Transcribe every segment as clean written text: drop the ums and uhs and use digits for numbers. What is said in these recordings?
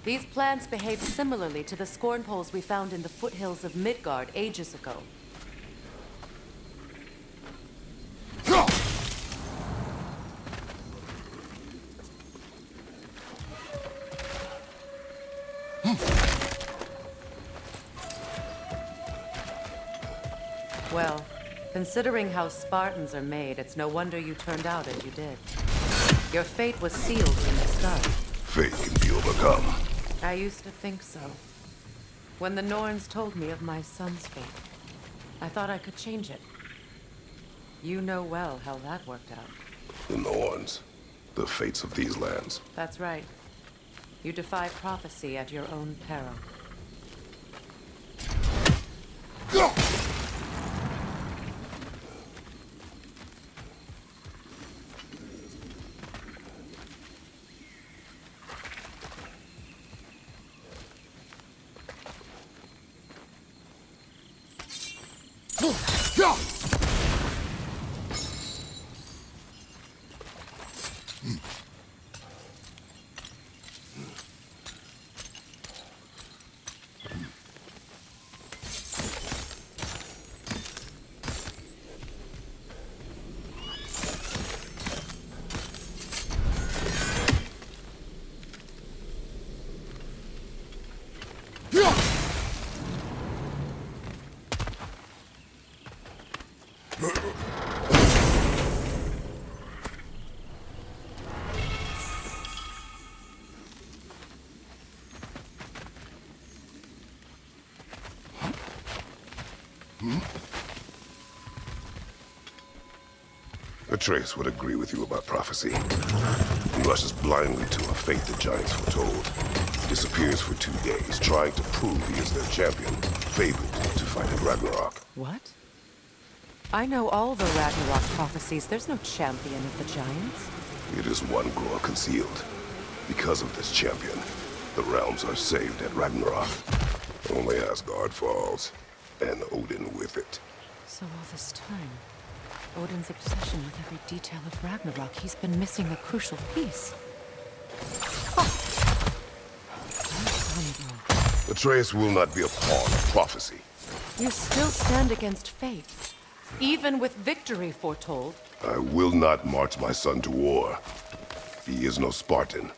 These plants behave similarly to the scorn poles we found in the foothills of Midgard ages ago. Well, considering how Spartans are made, it's no wonder you turned out as you did. Your fate was sealed from the start. Fate can be overcome. I used to think so. When the Norns told me of my son's fate, I thought I could change it. You know well how that worked out. The Norns. The fates of these lands. That's right. You defy prophecy at your own peril. Atreus would agree with you about prophecy. He rushes blindly to a fate the giants foretold. Disappears for 2 days, trying to prove he is their champion, favored to fight at Ragnarok. What? I know all the Ragnarok prophecies. There's no champion of the giants. It is one grower concealed. Because of this champion, the realms are saved at Ragnarok. Only Asgard falls, and Odin with it. So all this time, Odin's obsession with every detail of Ragnarok, he's been missing a crucial piece. Atreus will not be a pawn of prophecy. You still stand against fate, even with victory foretold. I will not march my son to war. He is no Spartan.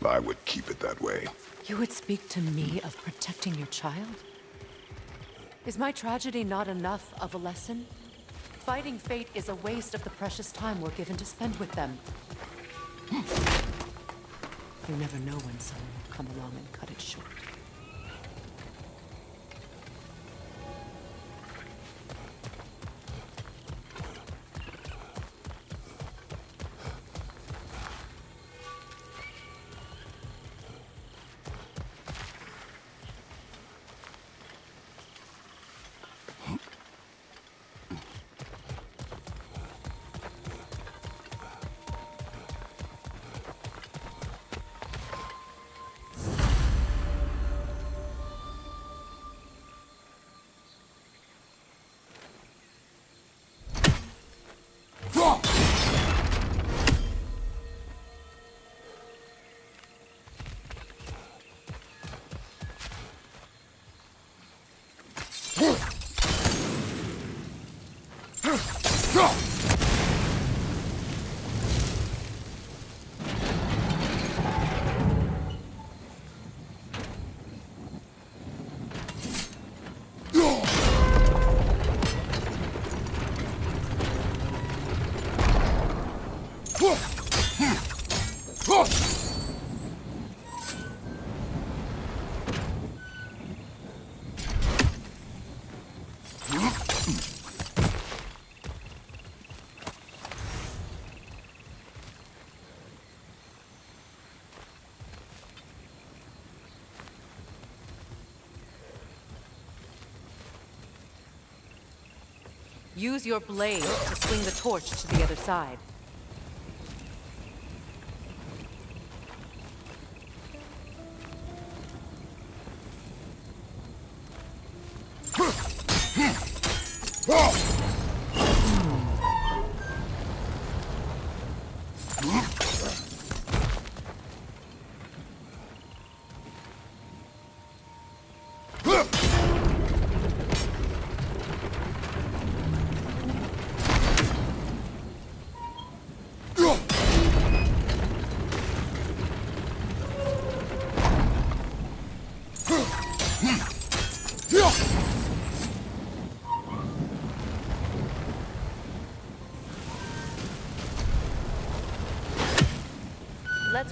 I would keep it that way. You would speak to me of protecting your child? Is my tragedy not enough of a lesson? Fighting fate is a waste of the precious time we're given to spend with them. You never know when someone will come along and cut it short. Use your blade to swing the torch to the other side.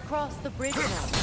cross the bridge now.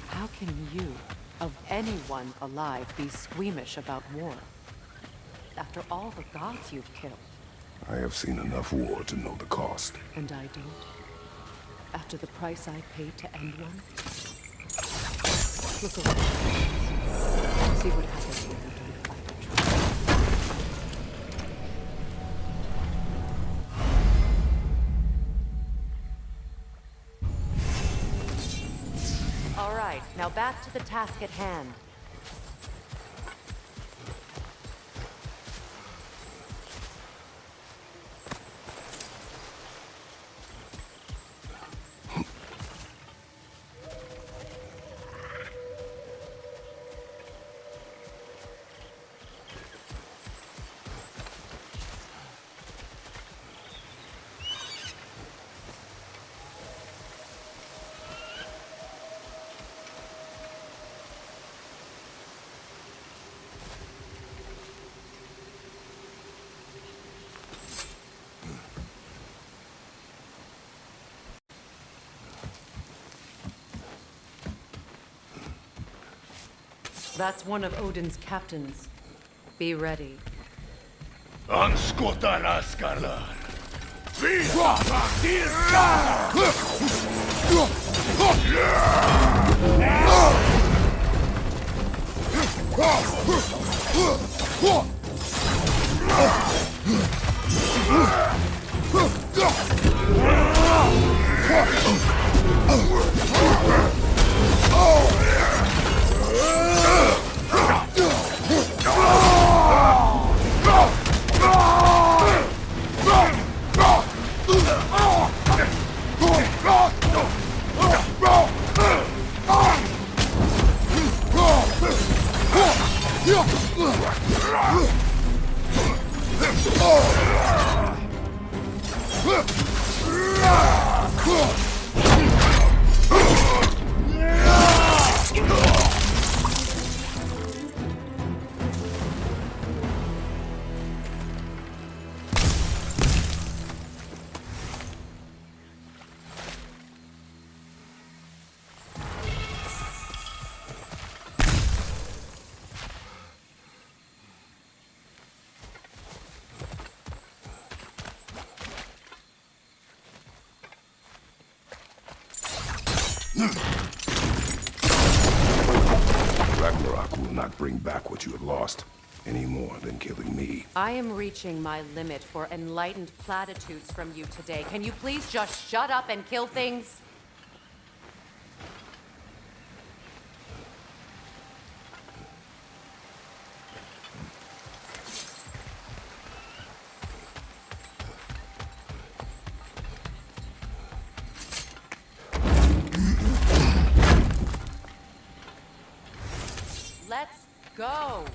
How can you, of anyone alive, be squeamish about war? After all the gods you've killed. I have seen enough war to know the cost. And I don't? After the price I paid to end one? Look around. See what happens when you don't fight the truth. All right, now back to the task at hand. That's one of Odin's captains. Be ready. Anskotaraskarlar! Ragnarök will not bring back what you have lost, any more than killing me. I am reaching my limit for enlightened platitudes from you today. Can you please just shut up and kill things? Let's go!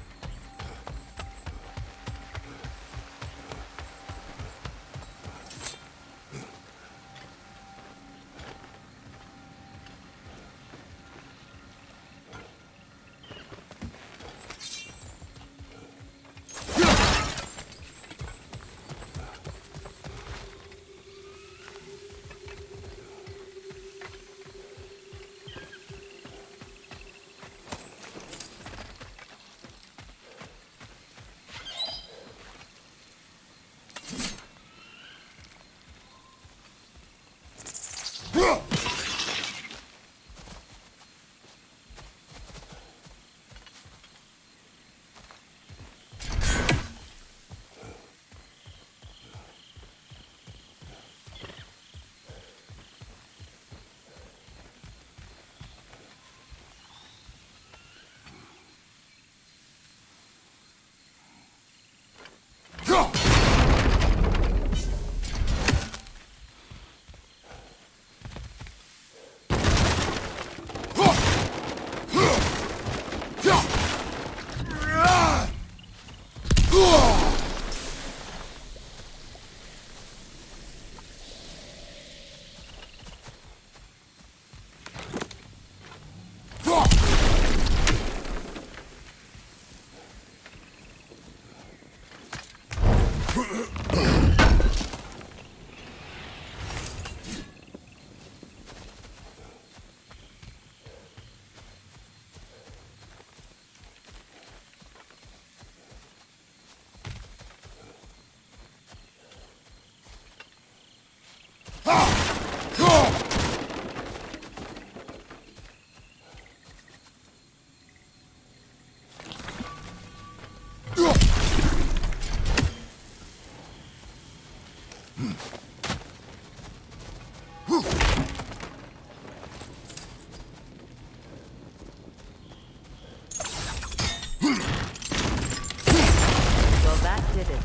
Well, that did it.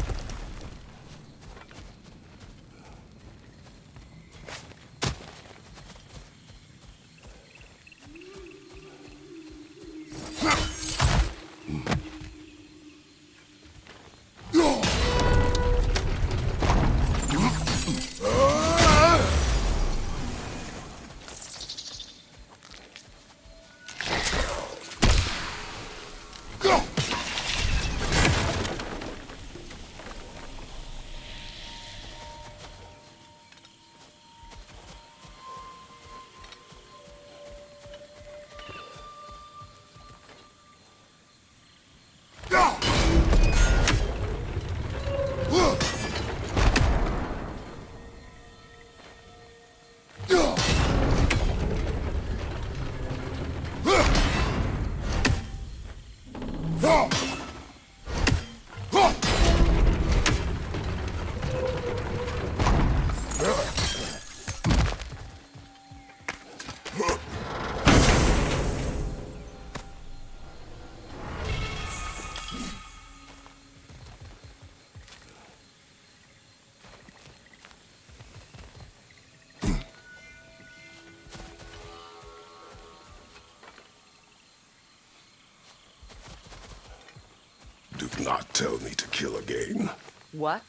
Do not tell me to kill again. What?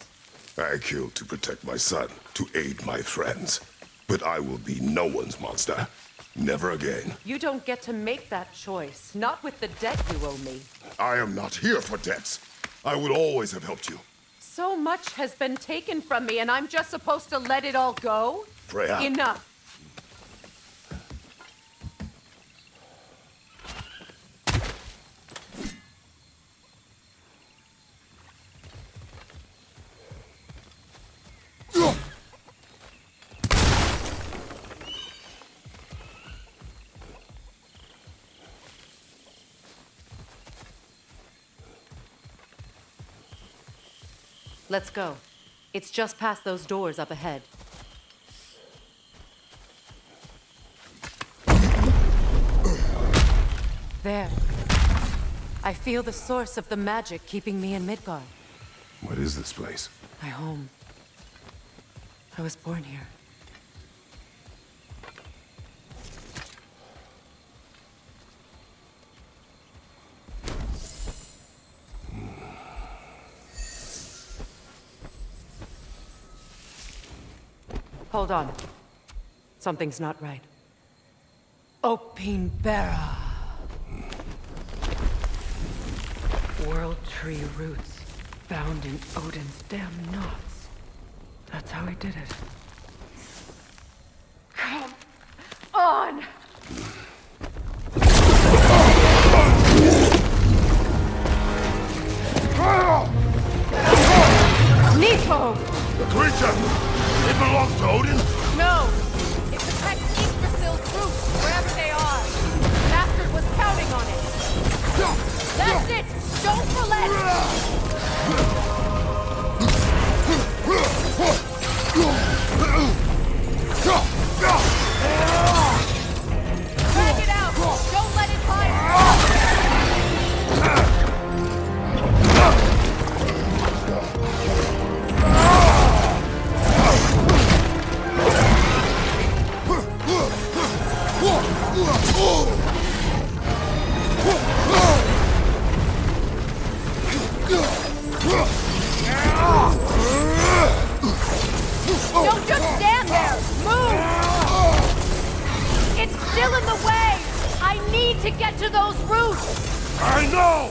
I killed to protect my son, to aid my friends. But I will be no one's monster. Never again. You don't get to make that choice. Not with the debt you owe me. I am not here for debts. I would always have helped you. So much has been taken from me, and I'm just supposed to let it all go? Freya. Enough. Let's go. It's just past those doors up ahead. There. I feel the source of the magic keeping me in Midgard. What is this place? My home. I was born here. Hold on. Something's not right. Opinbera. World tree roots found in Odin's damn knots. That's how he did it. Come on! Nico! The creature! It belongs to Odin? No! It protects Yggdrasil's roots, wherever they are. The bastard was counting on it. That's it! Don't relent! Drag it out! Don't let it hide! Don't just stand there! Move! It's still in the way! I need to get to those roots! I know!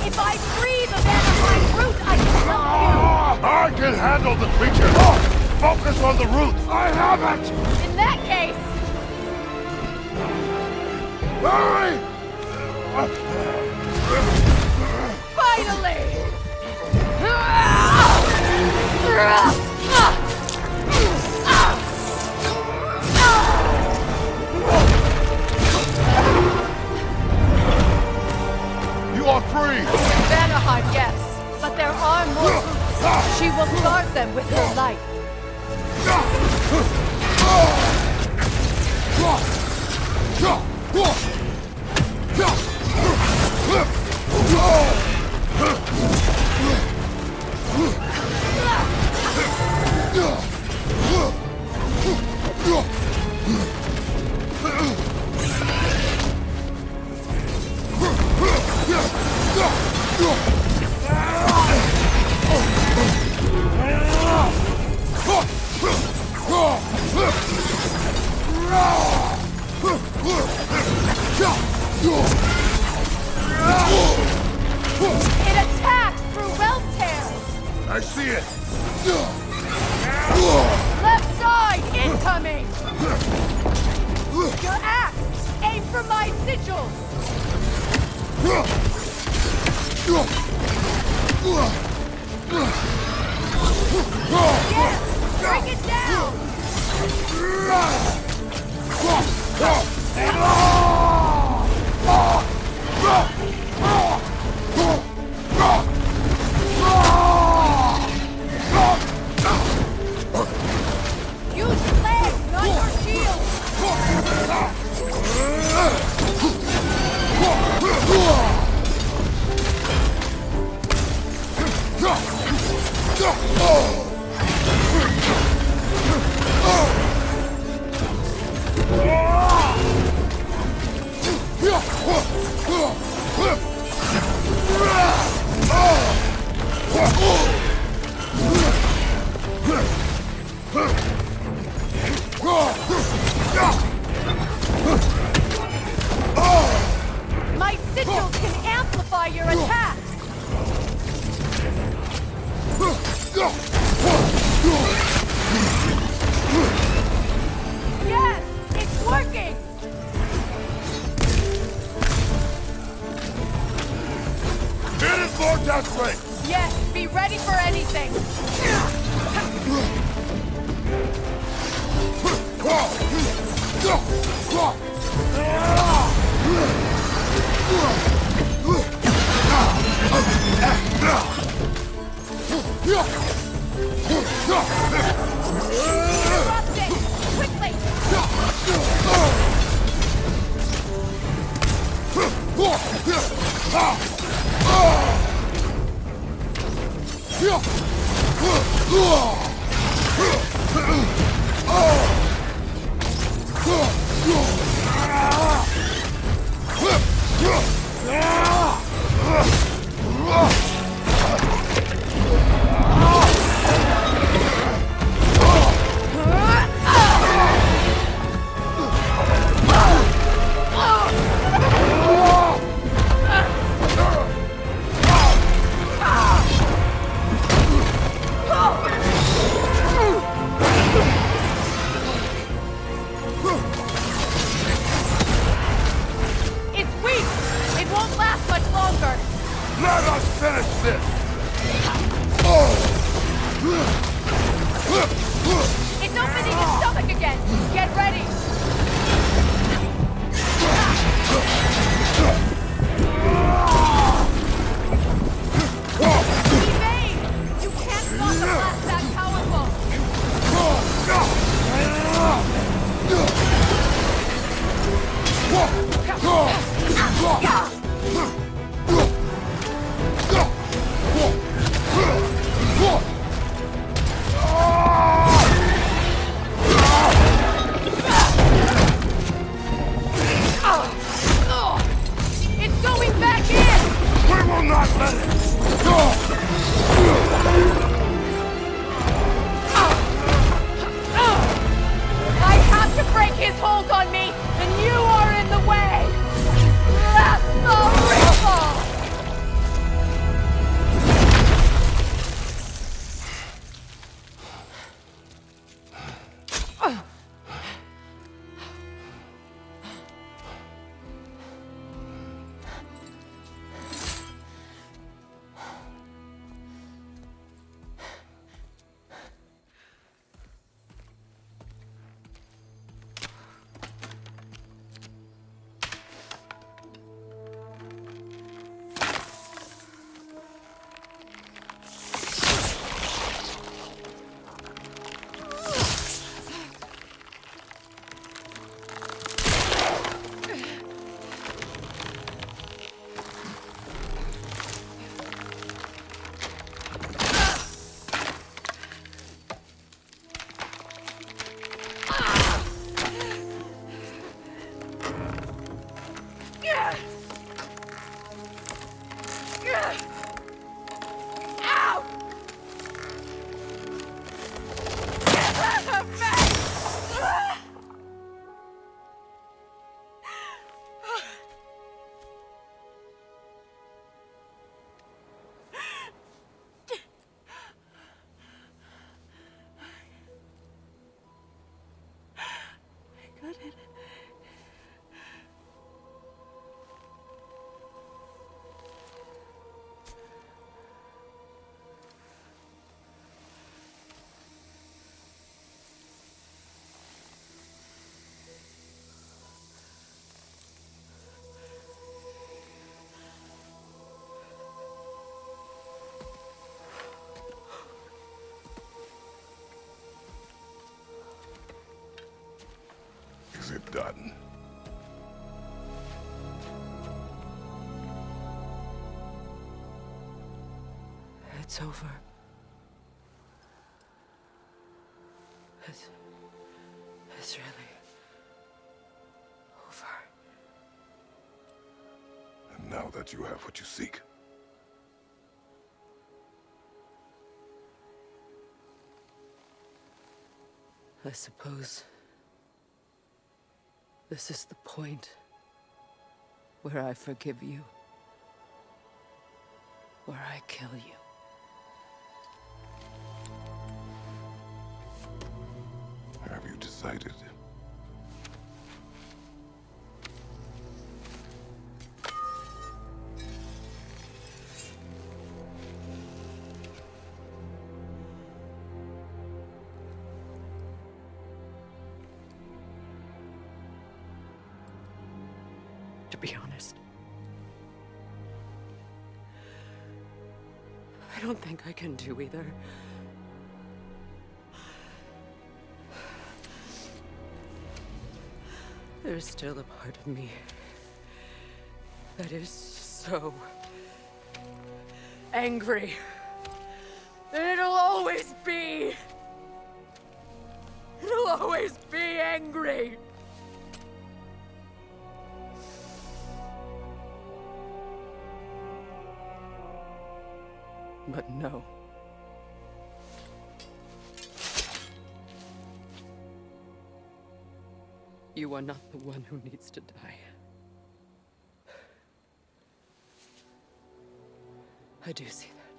If I breathe a Vanderbilt root, I can help I can handle the creature! Focus on the root! I have it! you! In that case, Hurry! finally! You are free! Vanaheim, yes, but there are more roots. She will guard them with her life. It attacks through realm tears! I see it! Left side, incoming! Your axe! Aim for my sigils! Yes! Bring it down! Use your legs, not your shield! for anything! Interrupt it! Quickly! It's opening his stomach again! Get ready! Evade! You can't block a blast that powerful! It's going back in! We will not let it! I have to break his hold on me, and you are in the way! That's the ripple! Is it done? It's over. It's really over. And now that you have what you seek, I suppose this is the point where I forgive you, where I kill you. have you decided? to be honest. I don't think I can do either. There's still a part of me that is so angry. And it'll always be. It'll always be angry. But no. You are not the one who needs to die. I do see that.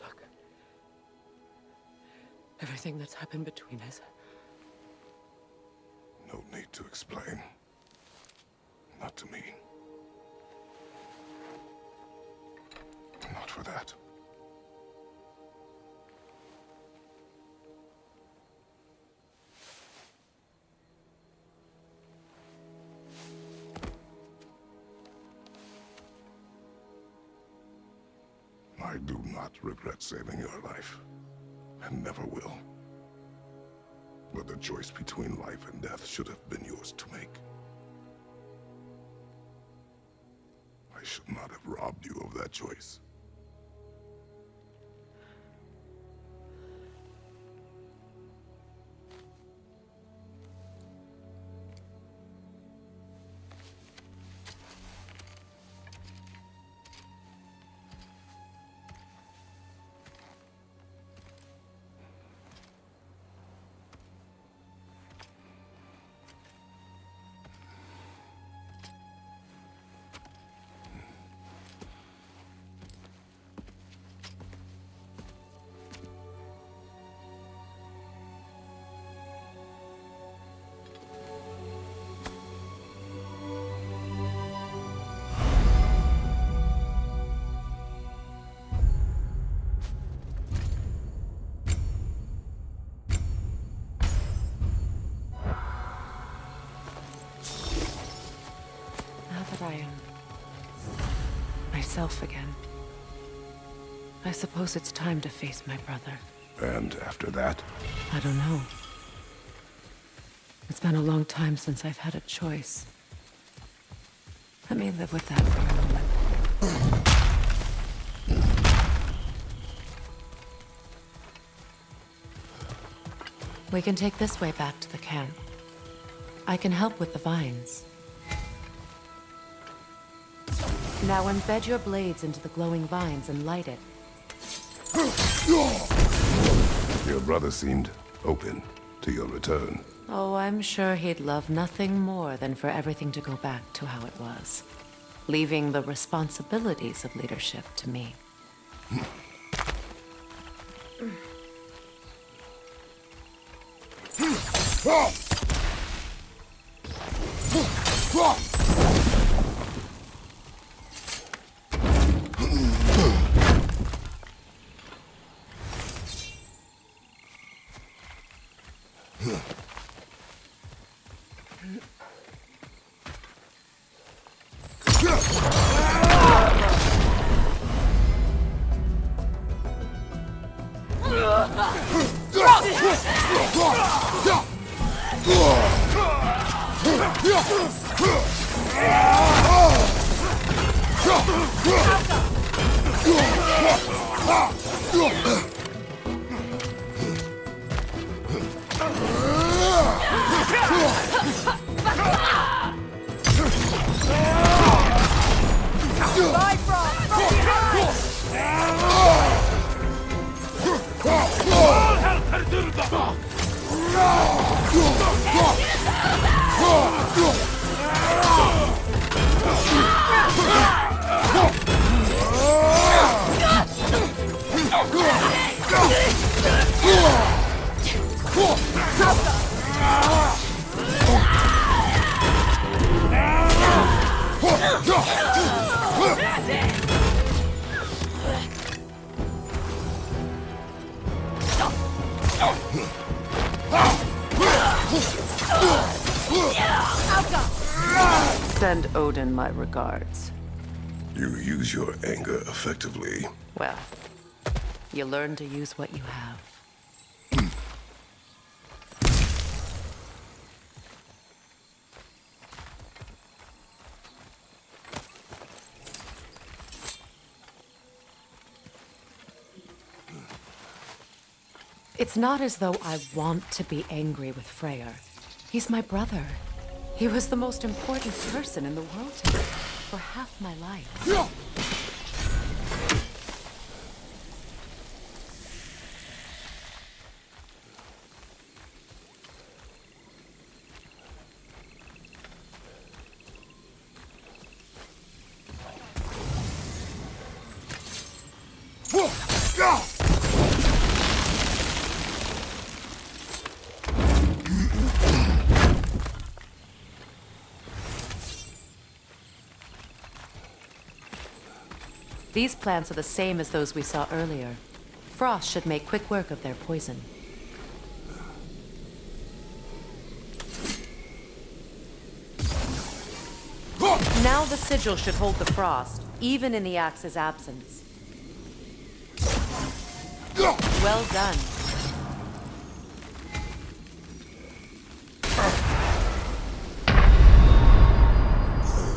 Look. Everything that's happened between us. No need to explain. Not to me. Not for that. I do not regret saving your life, and never will. But the choice between life and death should have been yours to make. I should not have robbed you of that choice. I am myself again. I suppose it's time to face my brother. And after that? I don't know. It's been a long time since I've had a choice. Let me live with that for a moment. We can take this way back to the camp. I can help with the vines. Now embed your blades into the glowing vines and light it. Your brother seemed open to your return. Oh, I'm sure he'd love nothing more than for everything to go back to how it was, leaving the responsibilities of leadership to me. Send Odin my regards. You use your anger effectively. Well, you learn to use what you have. It's not as though I want to be angry with Freyr. He's my brother. He was the most important person in the world to me for half my life. These plants are the same as those we saw earlier. Frost should make quick work of their poison. Now the sigil should hold the frost, even in the axe's absence. Well done.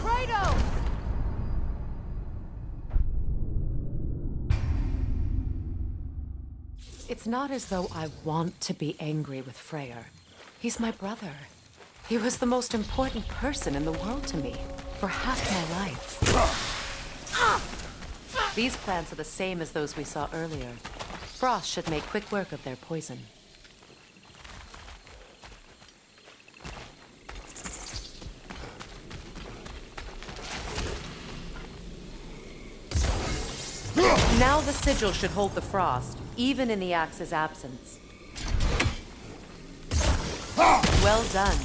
Kratos! It's not as though I want to be angry with Freyr. He's my brother. He was the most important person in the world to me for half my life. These plants are the same as those we saw earlier. Frost should make quick work of their poison. Now the sigil should hold the frost, even in the axe's absence. Well done.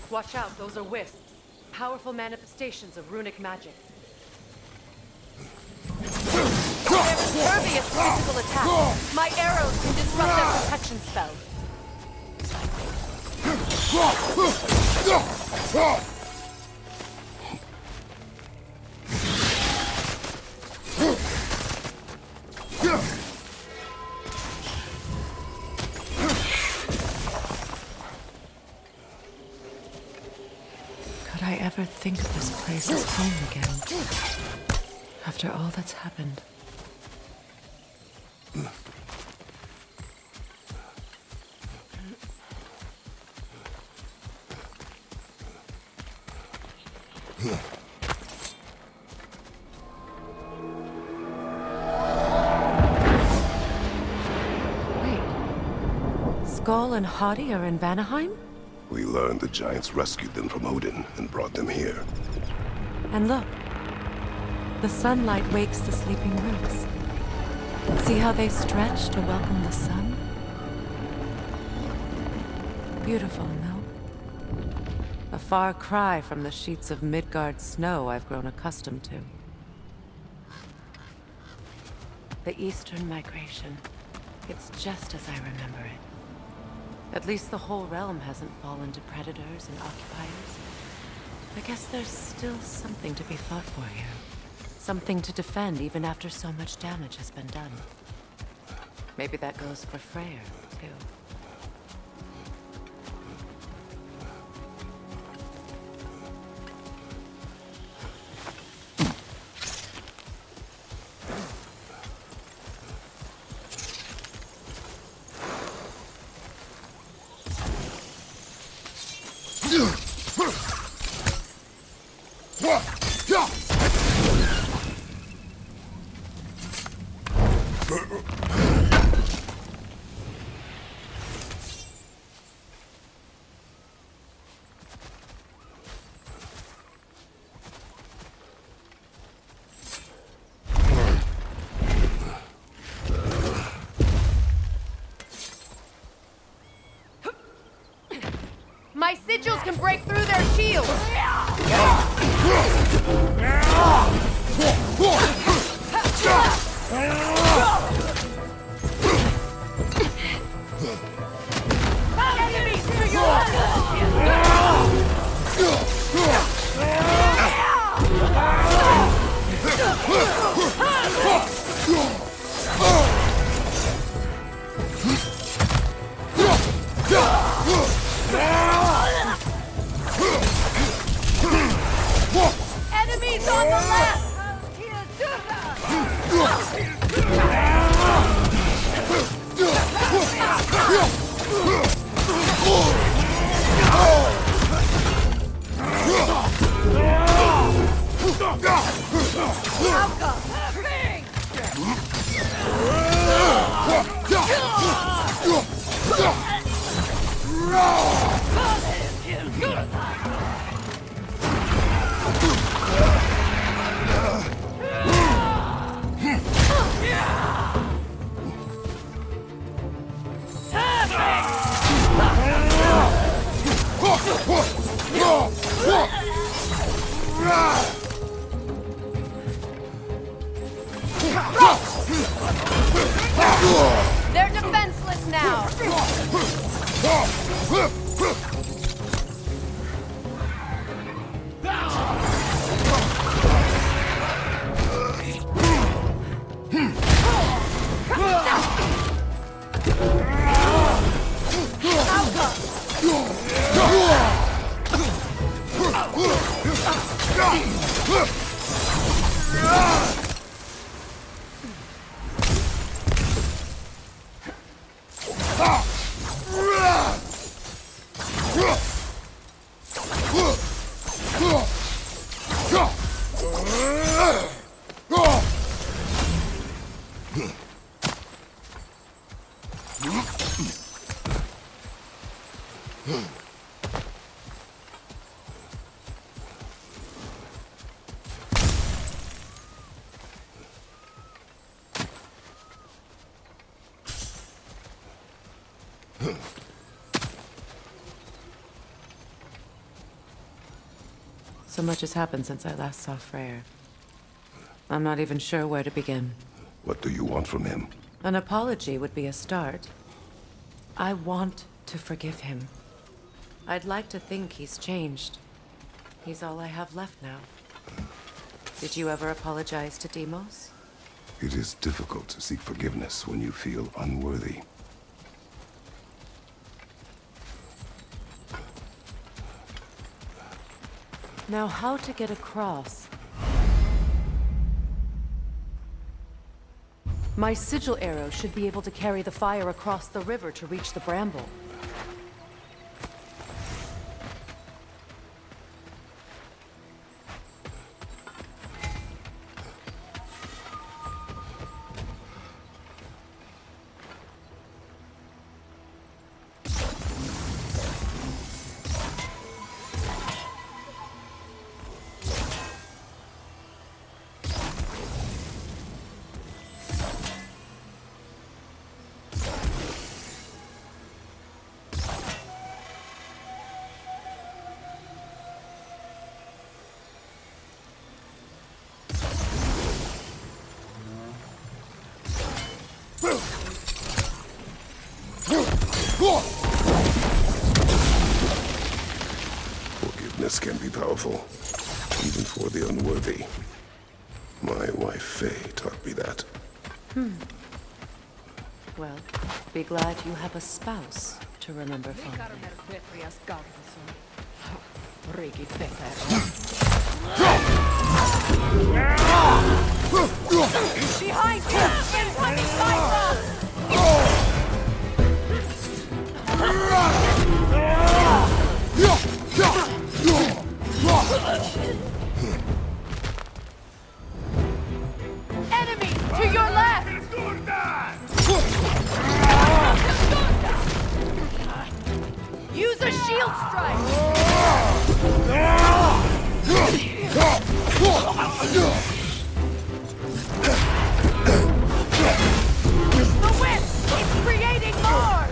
Watch out, those are wisps. Powerful manifestations of runic magic. They're impervious to physical attack. My arrows can disrupt their protection spell. Could I ever think of this place as home again? After all that's happened. Wait. Skull and Hati are in Vanaheim? We learned the giants rescued them from Odin and brought them here. And look. The sunlight wakes the sleeping roots. See how they stretch to welcome the sun? Beautiful, no? A far cry from the sheets of Midgard snow I've grown accustomed to. The Eastern migration. It's just as I remember it. At least the whole realm hasn't fallen to predators and occupiers. I guess there's still something to be fought for here. Something to defend even after so much damage has been done. Maybe that goes for Freyr, too. My sigils can break through their shields! Enemies to your Enemies on the left! They're defenseless now! So much has happened since I last saw Freyr. I'm not even sure where to begin. What do you want from him? An apology would be a start. I want to forgive him. I'd like to think he's changed. He's all I have left now. Did you ever apologize to Deimos? It is difficult to seek forgiveness when you feel unworthy. Now, how to get across? My sigil arrow should be able to carry the fire across the river to reach the bramble. Forgiveness can be powerful, even for the unworthy. My wife Faye taught me that. Well, be glad you have a spouse to remember fondly. Behind you! Incoming fire! Enemy to your left! Use a shield strike! The whip is creating more!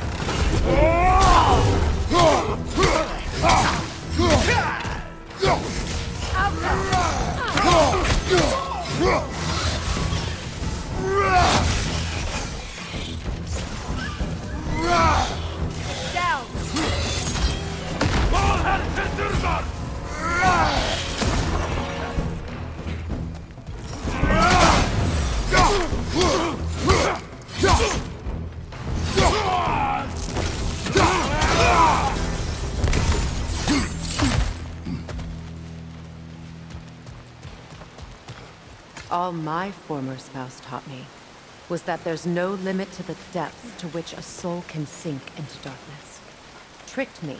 All my former spouse taught me was that there's no limit to the depths to which a soul can sink into darkness. Tricked me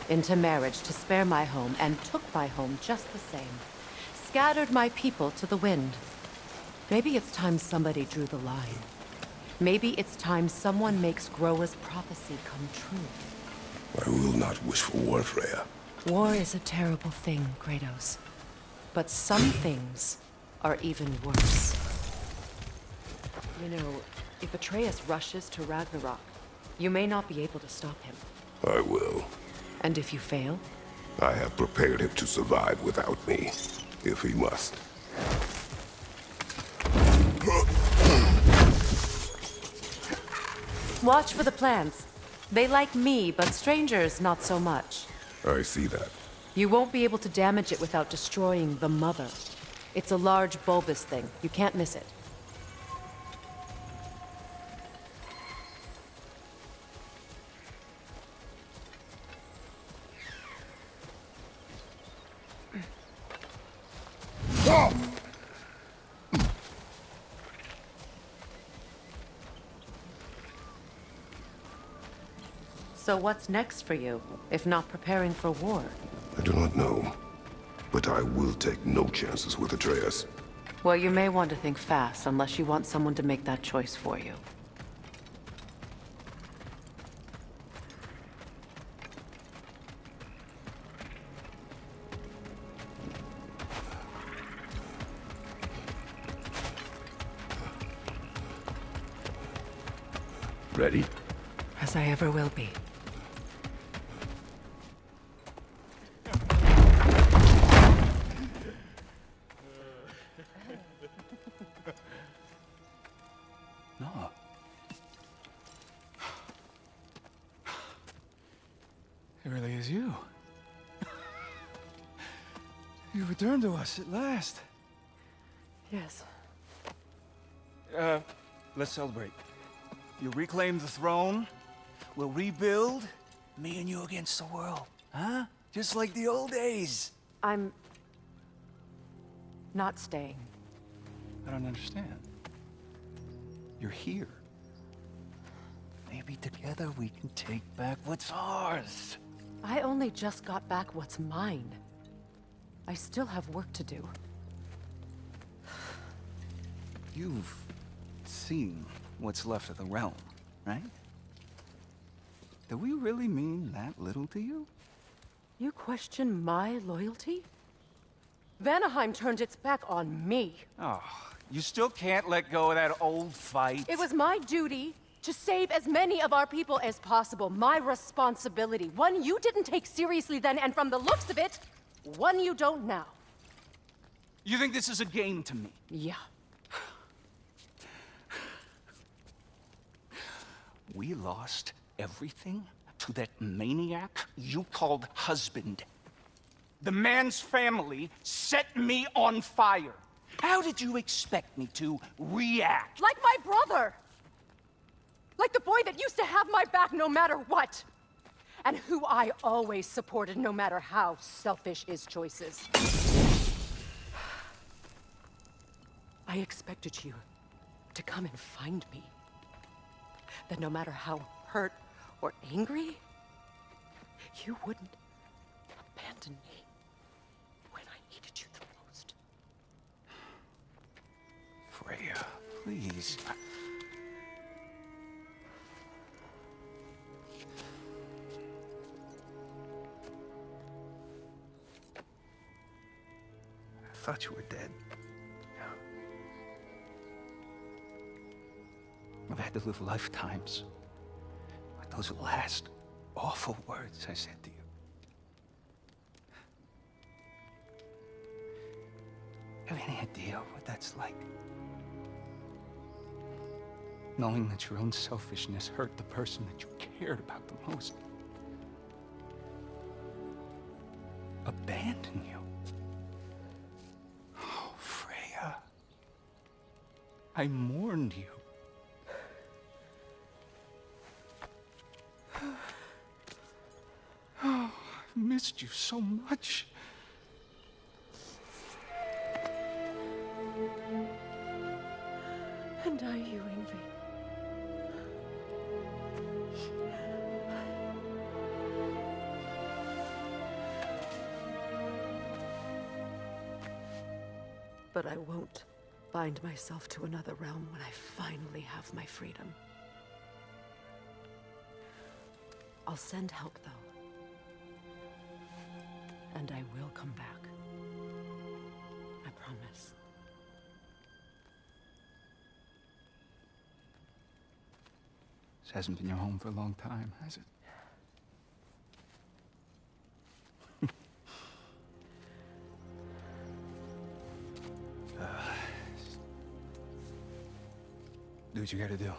into marriage to spare my home and took my home just the same. Scattered my people to the wind. Maybe it's time somebody drew the line. Maybe it's time someone makes Groa's prophecy come true. I will not wish for war, Freya. War is a terrible thing, Kratos. But some things are even worse. You know, if Atreus rushes to Ragnarok, you may not be able to stop him. I will. And if you fail? I have prepared him to survive without me, if he must. Watch for the plants. They like me, but strangers not so much. I see that. You won't be able to damage it without destroying the mother. It's a large bulbous thing. You can't miss it. So what's next for you, if not preparing for war? I do not know, but I will take no chances with Atreus. Well, you may want to think fast, unless you want someone to make that choice for you. Ready? As I ever will be. No. It really is you. You returned to us at last. Yes. Let's celebrate. You reclaim the throne. We'll rebuild. Me and you against the world. Huh? Just like the old days. I'm... not staying. I don't understand. You're here. Maybe together we can take back what's ours. I only just got back what's mine. I still have work to do. You've seen what's left of the realm, right? Do we really mean that little to you? You question my loyalty? Vanaheim turned its back on me. Oh, you still can't let go of that old fight. It was my duty to save as many of our people as possible. My responsibility. One you didn't take seriously then, and from the looks of it, one you don't now. You think this is a game to me? Yeah. We lost everything to that maniac you called husband. The man's family set me on fire. How did you expect me to react? Like my brother! Like the boy that used to have my back no matter what! And who I always supported no matter how selfish his choices. I expected you to come and find me. That no matter how hurt or angry, you wouldn't abandon me when I needed you the most. Freya, please. I thought you were dead. I've had to live lifetimes with those last awful words I said to you. Have any idea what that's like? Knowing that your own selfishness hurt the person that you cared about the most. Abandon you. Oh, Freya. I mourned you. Oh, I've missed you so much. But I won't bind myself to another realm when I finally have my freedom. I'll send help, though. And I will come back. I promise. This hasn't been your home for a long time, has it? Do what you gotta do.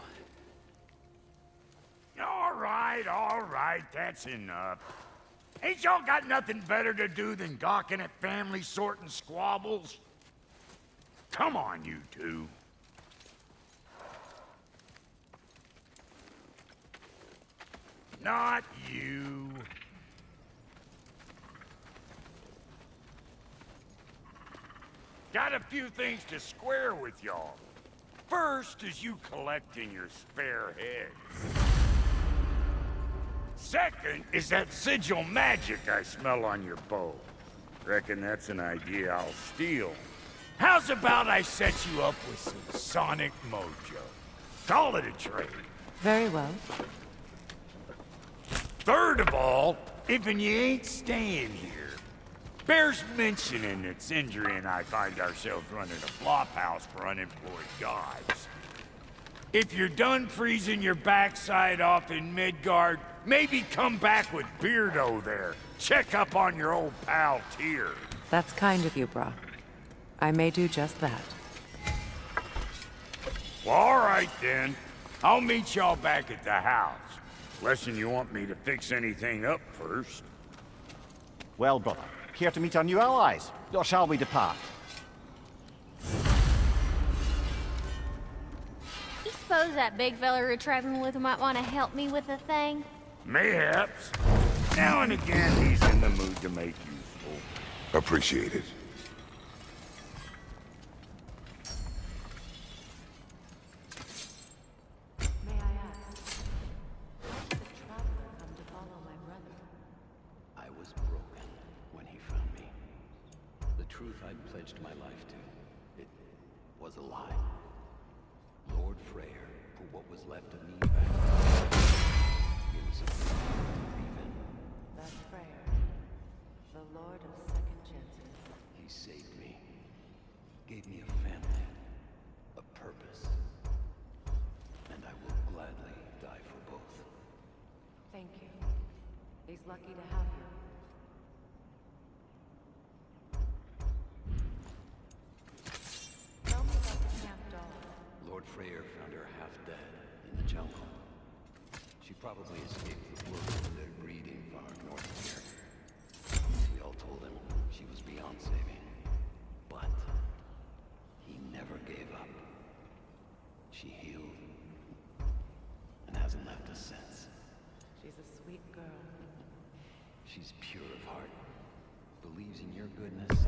All right, that's enough. Ain't y'all got nothing better to do than gawking at family sorting squabbles? Come on, you two. Not you. Got a few things to square with y'all. First is you collecting your spare heads. Second is that sigil magic I smell on your bow. Reckon that's an idea I'll steal. How's about I set you up with some sonic mojo? Call it a trade. Very well. Third of all, if you ain't staying here, bears mentioning that Sindri and I find ourselves running a flophouse for unemployed gods. If you're done freezing your backside off in Midgard, maybe come back with Beardo there. Check up on your old pal Tyr. That's kind of you, Brock. I may do just that. Well, all right then. I'll meet y'all back at the house. Unless you want me to fix anything up first. Well, brother, here to meet our new allies, or shall we depart? You suppose that big fella we're traveling with might want to help me with a thing? Mayhaps. Now and again, he's in the mood to make useful. Appreciate it. May I ask, how did the traveler come to follow my brother? I was broken when he found me. The truth I'd pledged my life to, it was a lie. Lord Freyr put what was left of me back. It was a to believe in. That's Freyr, the Lord of Second Chances. He saved me, gave me a family, a purpose, and I will gladly die for both. Thank you. He's lucky to have you. Tell me about the camp doll. Lord Freyr found her half dead in the jungle. She probably escaped the wolves from their breeding far north of here. We all told him she was beyond saving. But he never gave up. She healed and hasn't left us since. She's a sweet girl. She's pure of heart, believes in your goodness.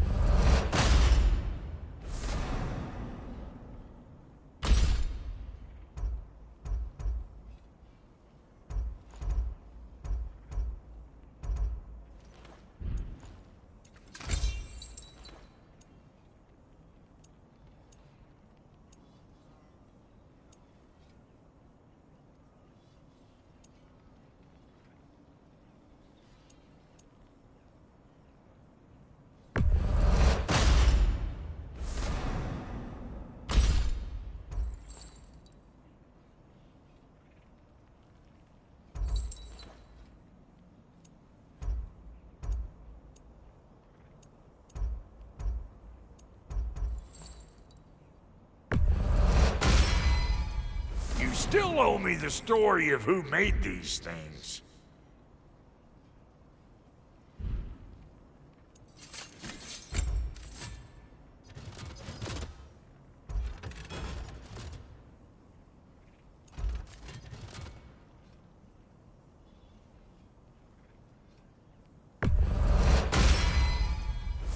You still owe me the story of who made these things.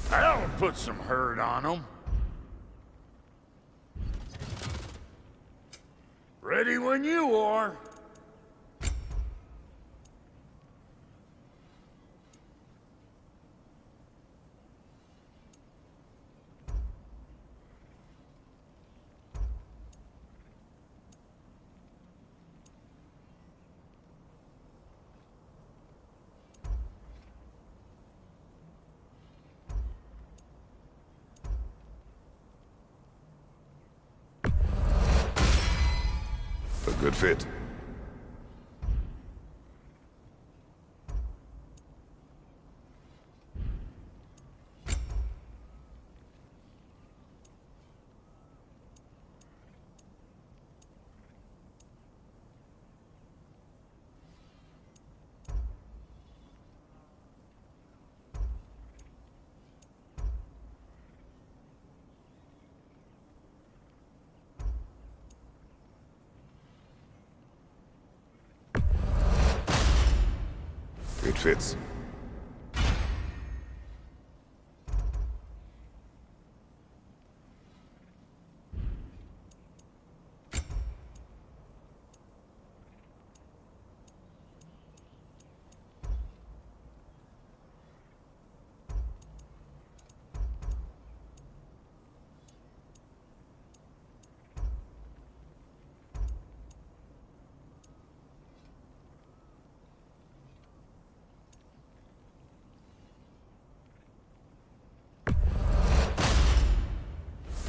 That'll put some hurt on them. Ready when you are. Could fit. It fits.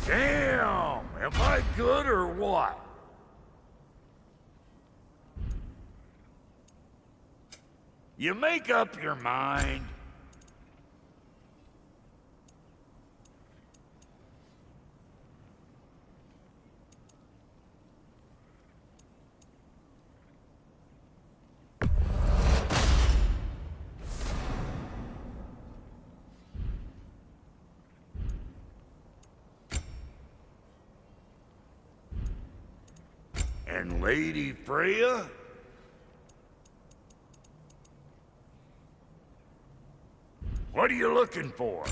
Damn! Am I good or what? You make up your mind. And Lady Freya? What are you looking for?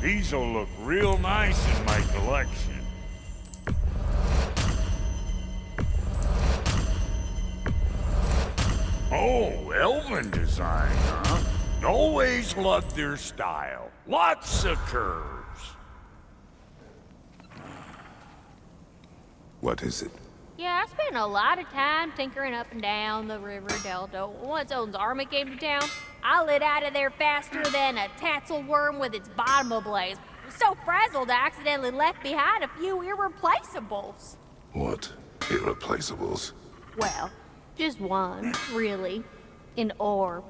These'll look real nice in my collection. Oh, elven design, huh? Always loved their style. Lots of curves. What is it? Yeah, I spent a lot of time tinkering up and down the river delta. Once Odin's army came to town, I lit out of there faster than a tassel worm with its bottom ablaze. So frazzled, I accidentally left behind a few irreplaceables. What? Irreplaceables? Well, just one, really. An orb.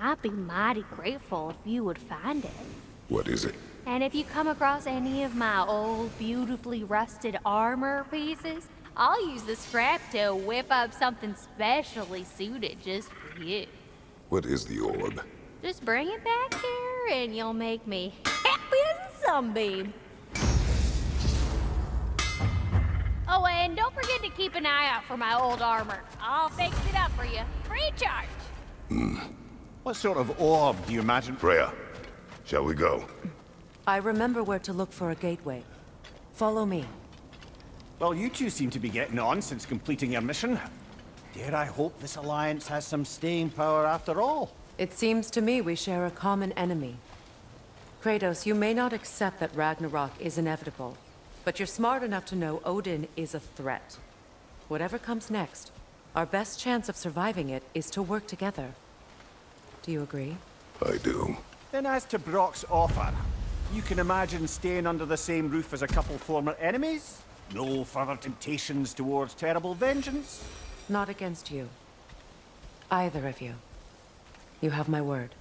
I'd be mighty grateful if you would find it. What is it? And if you come across any of my old, beautifully rusted armor pieces, I'll use the scrap to whip up something specially suited just for you. What is the orb? Just bring it back here and you'll make me happy as a sunbeam. Oh, and don't forget to keep an eye out for my old armor. I'll fix it up for you, free of charge. What sort of orb do you imagine? Freya, shall we go? I remember where to look for a gateway. Follow me. Well, you two seem to be getting on since completing your mission. Dare I hope this alliance has some staying power after all? It seems to me we share a common enemy. Kratos, you may not accept that Ragnarok is inevitable, but you're smart enough to know Odin is a threat. Whatever comes next, our best chance of surviving it is to work together. Do you agree? I do. Then as to Brock's offer, you can imagine staying under the same roof as a couple former enemies? No further temptations towards terrible vengeance? Not against you. Either of you. You have my word.